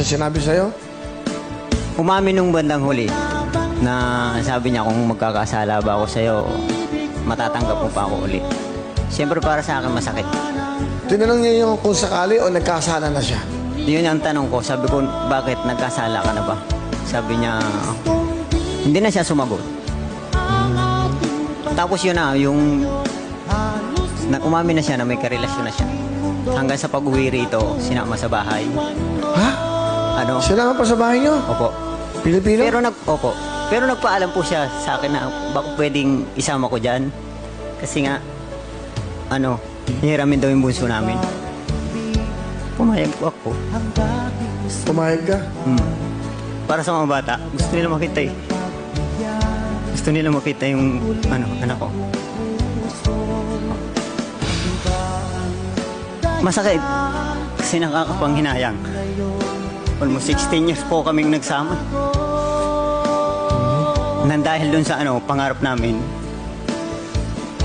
Sinabi sa'yo? Umamin nung bandang huli na sabi niya kung magkakasala ba ako sa'yo, matatanggap mo pa ako ulit. Siyempre para sa akin masakit. Tinanong niya yung kung sakali o nagkasala na siya. Yun ang tanong ko. Sabi ko, bakit nagkasala ka na ba? Sabi niya, hindi na siya sumagot. Tapos yun na, yung umamin na siya na may karelasyon na siya. Hanggang sa pag-uwi rito, sinama sa bahay. Ha? Ano? Sinama pa sa bahay niyo? Opo. Pilipino? Opo. Pero nagpaalam po siya sa akin na baka pwedeng isama ko dyan. Kasi nga, hihiramin daw yung bunso namin. Pumayag po ako. Pumayag ka? Para sa mga bata, gusto nila makita eh. Gusto nila makita yung anak ko. Masakit. Kasi nakakapanghinayang. Almost 16 years po kaming nagsama. Nang dahil dun sa pangarap namin.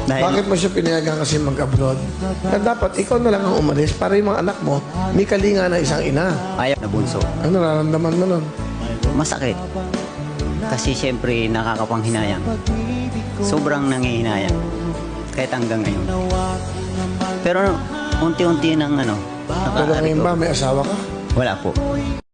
Bakit mo siya pinayagan kasi mag-abroad? Na dapat ikaw na lang ang umalis para yung mga anak mo may kalinga na isang ina. Ayaw na bunso. Ano nararamdaman mo nun? Masakit. Kasi siyempre nakakapanghinayang. Sobrang nangihinayang. Kahit hanggang ngayon. Pero unti-unti nang Pero ngayon ba may asawa ka? Wala po.